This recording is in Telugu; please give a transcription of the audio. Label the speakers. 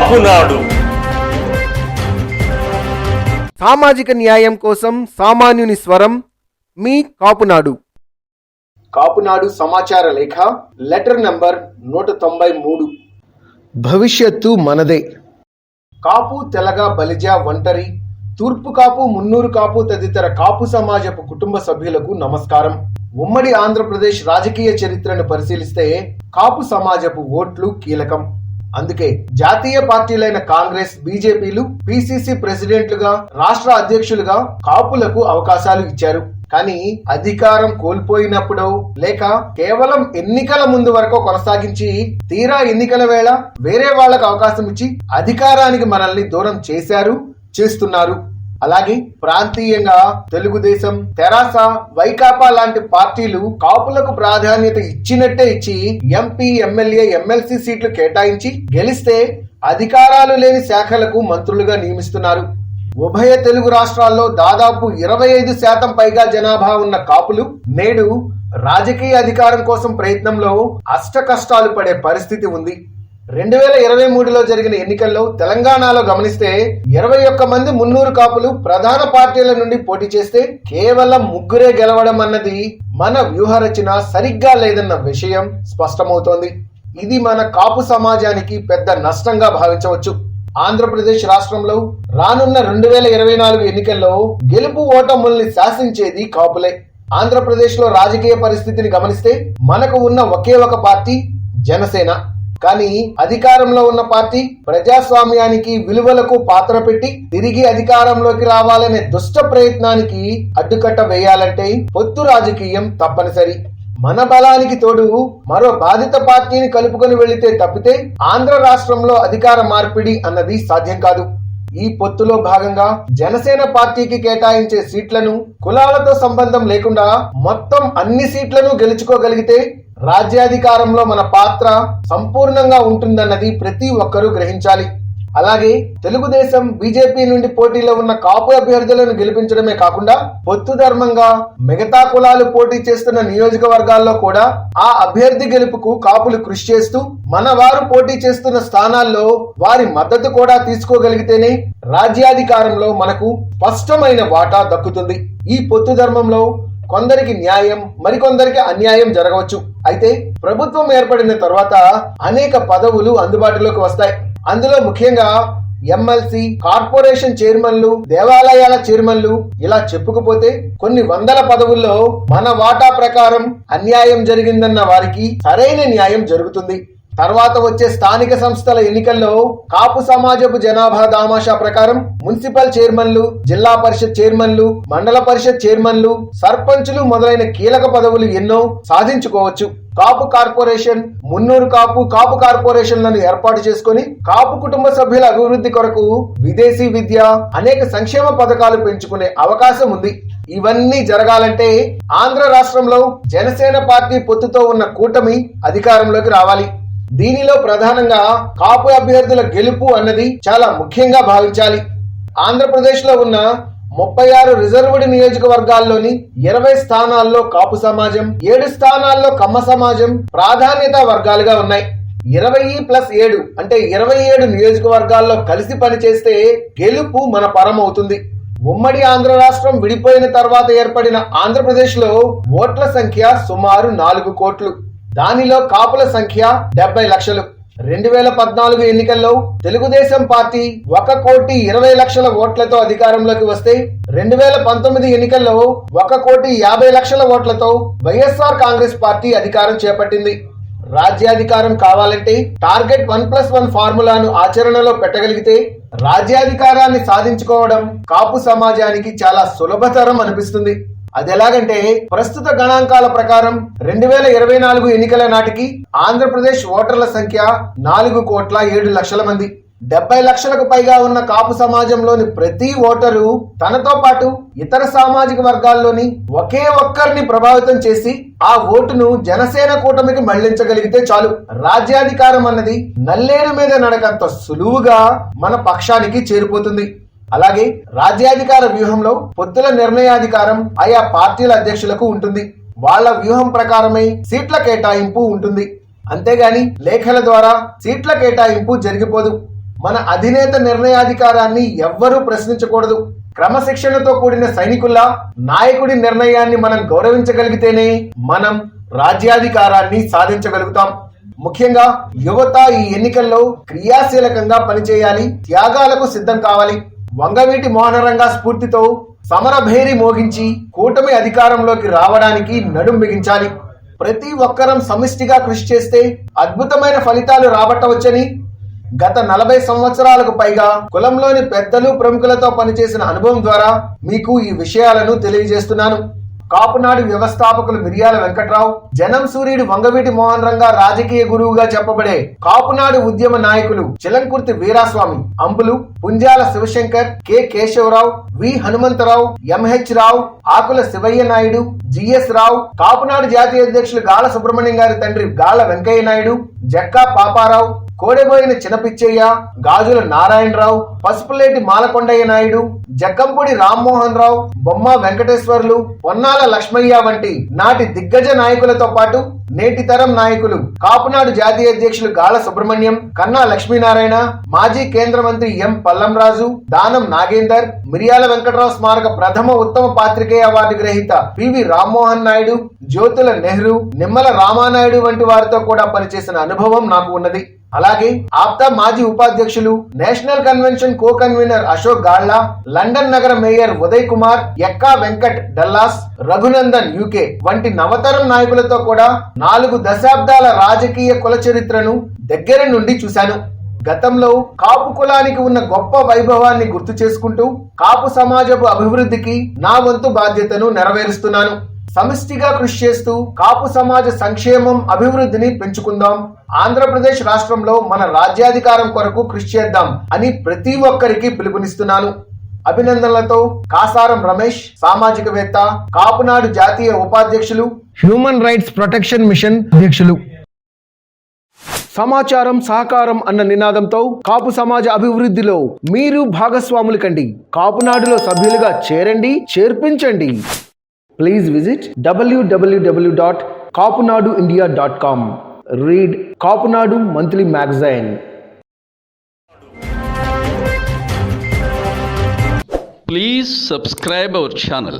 Speaker 1: కాపునాడు.
Speaker 2: సామాజిక న్యాయం కోసం సామాన్యుని స్వరం, మీ కాపునాడు.
Speaker 3: కాపునాడు సమాచార లేఖ లెటర్ నంబర్ 193. భవిష్యత్తు మనదే. కాపు, తెలగ, బలిజ, ఒంటరి, తూర్పు కాపు, మున్నూరు కాపు తదితర కాపు సమాజపు కుటుంబ సభ్యులకు నమస్కారం. ఉమ్మడి ఆంధ్రప్రదేశ్ రాజకీయ చరిత్రను పరిశీలిస్తే కాపు సమాజపు ఓట్లు కీలకం. అందుకే జాతీయ పార్టీలైన కాంగ్రెస్, బీజేపీలు పిసిసి ప్రెసిడెంట్లుగా, రాష్ట్ర అధ్యక్షులుగా కాపులకు అవకాశాలు ఇచ్చారు. కానీ అధికారం కోల్పోయినప్పుడు లేక కేవలం ఎన్నికల ముందు వరకు కొనసాగించి తీరా ఎన్నికల వేళ వేరే వాళ్లకు అవకాశం ఇచ్చి అధికారానికి మనల్ని దూరం చేస్తున్నారు. అలాగే ప్రాంతీయంగా తెలుగుదేశం, తెరాస, వైకాపా లాంటి పార్టీలు కాపులకు ప్రాధాన్యత ఇచ్చినట్టే ఇచ్చి ఎంపీ, ఎమ్మెల్యే, ఎమ్మెల్సీ సీట్లు కేటాయించి గెలిస్తే అధికారాలు లేని శాఖలకు మంత్రులుగా నియమిస్తున్నారు. ఉభయ తెలుగు రాష్ట్రాల్లో దాదాపు 25% పైగా జనాభా ఉన్న కాపులు నేడు రాజకీయ అధికారం కోసం ప్రయత్నంలో అష్ట కష్టాలు పడే పరిస్థితి ఉంది. 2023లో జరిగిన ఎన్నికల్లో తెలంగాణలో గమనిస్తే 21 మంది మున్నూరు కాపులు ప్రధాన పార్టీల నుండి పోటీ చేస్తే కేవలం 3 గెలవడం అన్నది మన వ్యూహరచన సరిగ్గా లేదన్న విషయం స్పష్టమవుతోంది. ఇది మన కాపు సమాజానికి పెద్ద నష్టంగా భావించవచ్చు. ఆంధ్రప్రదేశ్ రాష్ట్రంలో రానున్న 2024 ఎన్నికల్లో గెలుపు ఓటముల్ని శాసించేది కాపులే. ఆంధ్రప్రదేశ్ లో రాజకీయ పరిస్థితిని గమనిస్తే మనకు ఉన్న ఒకే ఒక పార్టీ జనసేన. కానీ అధికారంలో ఉన్న పార్టీ ప్రజాస్వామ్యానికి, విలువలకు పాత్ర పెట్టి తిరిగి అధికారంలోకి రావాలనే దుష్ట ప్రయత్నానికి అడ్డుకట్ట వేయాలంటే పొత్తు రాజకీయం తప్పనిసరి. మన బలానికి తోడు మరో బాధిత పార్టీని కలుపుకొని వెళితే తప్పితే ఆంధ్ర రాష్ట్రంలో అధికార మార్పిడి అన్నది సాధ్యం కాదు. ఈ పొత్తులో భాగంగా జనసేన పార్టీకి కేటాయించే సీట్లను కులాలతో సంబంధం లేకుండా మొత్తం అన్ని సీట్లను గెలుచుకోగలిగితే రాజ్యాధికారంలో మన పాత్ర సంపూర్ణంగా ఉంటుందన్నది ప్రతి ఒక్కరూ గ్రహించాలి. అలాగే తెలుగుదేశం, బీజేపీ నుండి పోటీలో ఉన్న కాపు అభ్యర్థులను గెలిపించడమే కాకుండా పొత్తు ధర్మంగా మిగతా కులాలు పోటీ చేస్తున్న నియోజకవర్గాల్లో కూడా ఆ అభ్యర్థి గెలుపుకు కాపులు కృషి చేస్తూ మన వారు పోటీ చేస్తున్న స్థానాల్లో వారి మద్దతు కూడా తీసుకోగలిగితేనే రాజ్యాధికారంలో మనకు స్పష్టమైన వాటా దక్కుతుంది. ఈ పొత్తు ధర్మంలో కొందరికి న్యాయం, మరికొందరికి అన్యాయం జరగవచ్చు. అయితే ప్రభుత్వం ఏర్పడిన తర్వాత అనేక పదవులు అందుబాటులోకి వస్తాయి. అందులో ముఖ్యంగా ఎమ్మెల్సీ, కార్పొరేషన్ చైర్మన్లు, దేవాలయాల చైర్మన్లు ఇలా చెప్పుకుపోతే కొన్ని వందల పదవుల్లో మన వాటా ప్రకారం అన్యాయం జరిగిందన్న వారికి సరైన న్యాయం జరుగుతుంది. తర్వాత వచ్చే స్థానిక సంస్థల ఎన్నికల్లో కాపు సమాజపు జనాభా దామాషా ప్రకారం మున్సిపల్ చైర్మన్లు, జిల్లా పరిషత్ చైర్మన్లు, మండల పరిషత్ చైర్మన్లు, సర్పంచులు మొదలైన కీలక పదవులు ఎన్నో సాధించుకోవచ్చు. కాపు కార్పొరేషన్, మున్నూరు కాపు కార్పొరేషన్లను ఏర్పాటు చేసుకుని కాపు కుటుంబ సభ్యుల అభివృద్ధి కొరకు విదేశీ విద్య, అనేక సంక్షేమ పథకాలు పెంచుకునే అవకాశం ఉంది. ఇవన్నీ జరగాలంటే ఆంధ్ర రాష్ట్రంలో జనసేన పార్టీ పొత్తుతో ఉన్న కూటమి అధికారంలోకి రావాలి. దీనిలో ప్రధానంగా కాపు అభ్యర్థుల గెలుపు అన్నది చాలా ముఖ్యంగా భావించాలి. ఆంధ్రప్రదేశ్ లో ఉన్న 36 రిజర్వ్డ్ నియోజకవర్గాల్లోని 20 స్థానాల్లో కాపు సమాజం, 7 స్థానాల్లో కమ్మ సమాజం ప్రాధాన్యత వర్గాలుగా ఉన్నాయి. 20+7 అంటే 27 నియోజకవర్గాల్లో కలిసి పనిచేస్తే గెలుపు మన పరం అవుతుంది. ఉమ్మడి ఆంధ్ర రాష్ట్రం విడిపోయిన తర్వాత ఏర్పడిన ఆంధ్రప్రదేశ్ లో ఓట్ల సంఖ్య సుమారు 4 కోట్లు. దానిలో కాపుల సంఖ్య 70 లక్షలు. 2014 ఎన్నికల్లో తెలుగుదేశం పార్టీ 1,20,00,000 ఓట్లతో అధికారంలోకి వస్తే 2019 ఎన్నికల్లో 1,50,00,000 ఓట్లతో వైఎస్ఆర్ కాంగ్రెస్ పార్టీ అధికారం చేపట్టింది. రాజ్యాధికారం కావాలంటే టార్గెట్ 1+1 ఫార్ములాను ఆచరణలో పెట్టగలిగితే రాజ్యాధికారాన్ని సాధించుకోవడం కాపు సమాజానికి చాలా సులభతరం అనిపిస్తుంది. అదెలాగంటే ప్రస్తుత గణాంకాల ప్రకారం 2024 ఎన్నికల నాటికి ఆంధ్రప్రదేశ్ ఓటర్ల సంఖ్య 4,07,00,000 మంది. 70 లక్షలకు పైగా ఉన్న కాపు సమాజంలోని ప్రతి ఓటరు తనతో పాటు ఇతర సామాజిక వర్గాల్లోని ఒకే ఒక్కరిని ప్రభావితం చేసి ఆ ఓటును జనసేన కూటమికి మళ్లించగలిగితే చాలు. రాజ్యాధికారం అన్నది నల్లేరు మీద నడకంత సులువుగా మన పక్షానికి చేరిపోతుంది. అలాగే రాజ్యాధికార వ్యూహంలో పొత్తుల నిర్ణయాధికారం ఆయా పార్టీల అధ్యక్షులకు ఉంటుంది. వాళ్ళ వ్యూహం ప్రకారమే సీట్ల కేటాయింపు ఉంటుంది. అంతేగాని లేఖల ద్వారా సీట్ల కేటాయింపు జరిగిపోదు. మన అధినేత నిర్ణయాధికారాన్ని ఎవ్వరూ ప్రశ్నించకూడదు. క్రమశిక్షణతో కూడిన సైనికుల్లా నాయకుడి నిర్ణయాన్ని మనం గౌరవించగలిగితేనే మనం రాజ్యాధికారాన్ని సాధించగలుగుతాం. ముఖ్యంగా యువత ఈ ఎన్నికల్లో క్రియాశీలకంగా పనిచేయాలి, త్యాగాలకు సిద్ధం కావాలి. వంగవీటి మోహనరంగా స్ఫూర్తితో సమరభేరి మోగించి కూటమి అధికారంలోకి రావడానికి నడుం బిగించాలి. ప్రతి ఒక్కరం సమిష్టిగా కృషి చేస్తే అద్భుతమైన ఫలితాలు రాబట్టవచ్చని గత 40 సంవత్సరాలకు పైగా కులంలోని పెద్దలు ప్రముఖులతో పనిచేసిన అనుభవం ద్వారా మీకు ఈ విషయాలను తెలియజేస్తున్నాను. కాపునాడు వ్యవస్థాపకులు మిరియాల వెంకట్రావు, జనం సూర్యుడు వంగవీటి మోహన్ రంగా రాజకీయ గురువుగా చెప్పబడే కాపునాడు ఉద్యమ నాయకులు చిలంకుర్తి వీరాస్వామి, అంబులు, పుంజాల శివశంకర్, కె కేశవరావు, వి హనుమంతరావు, ఎంహెచ్ రావు, ఆకుల శివయ్య నాయుడు, జిఎస్ రావు, కాపునాడు జాతీయ అధ్యక్షులు గాల సుబ్రహ్మణ్యం గారి తండ్రి గాల వెంకయ్య నాయుడు, జక్కా పాపారావు, కోడెబోయిన చినపిచ్చయ్య, గాజుల నారాయణరావు, పసుపులేటి మాలకొండయ్య నాయుడు, జక్కంపూడి రామ్మోహన్ రావు, బొమ్మ వెంకటేశ్వర్లు, పొన్నాల లక్ష్మయ్య వంటి నాటి దిగ్గజ నాయకులతో పాటు నేటి తరం నాయకులు కాపునాడు జాతీయ అధ్యక్షులు గాల సుబ్రహ్మణ్యం, కన్నా లక్ష్మీనారాయణ, మాజీ కేంద్ర మంత్రి ఎం పల్లంరాజు, దానం నాగేందర్, మిరియాల వెంకట్రావు స్మారక ప్రథమ ఉత్తమ పాత్రికేయ అవార్డు గ్రహీత పివి రామ్మోహన్ నాయుడు, జ్యోతుల నెహ్రూ, నిమ్మల రామానాయుడు వంటి వారితో కూడా పనిచేసిన అనుభవం నాకు ఉన్నది. అలాగే ఆప్తా మాజీ ఉపాధ్యక్షులు, national convention co convener Ashok Galla, London నగర mayor Uday Kumar, Ekka Venkat Dallas, Raghunandan UK వంటి నవతరం నాయకులతో కూడా 4 దశాబ్దాల రాజకీయ కుల చరిత్రను దగ్గర నుండి చూశాను. గతంలో కాపు కులానికి ఉన్న గొప్ప వైభవాన్ని గుర్తు చేసుకుంటూ కాపు సమాజపు అభివృద్ధికి నా వంతు బాధ్యతను నెరవేరుస్తున్నాను. సమిష్టిగా కృషి చేస్తూ కాపు సమాజ సంక్షేమం, అభివృద్ధిని పెంచుకుందాం. ఆంధ్రప్రదేశ్ రాష్ట్రంలో మన రాజ్యాధికారం కొరకు కృషి చేద్దాం అని ప్రతి ఒక్కరికి పిలుపునిస్తున్నాను. అభినందనలతో కాసారం రమేష్, సామాజికవేత్త, కాపునాడు జాతీయ ఉపాధ్యక్షులు, హ్యూమన్ రైట్స్ ప్రొటెక్షన్ మిషన్ అధ్యక్షులు. సమాచారం సహకారం అన్న నినాదంతో కాపు సమాజ అభివృద్ధిలో మీరు భాగస్వాములు కండి. కాపునాడులో సభ్యులుగా చేరండి, చేర్పించండి. Please visit www.kapunaduindia.com. Read Kapunadu Monthly Magazine.
Speaker 1: Please subscribe our channel.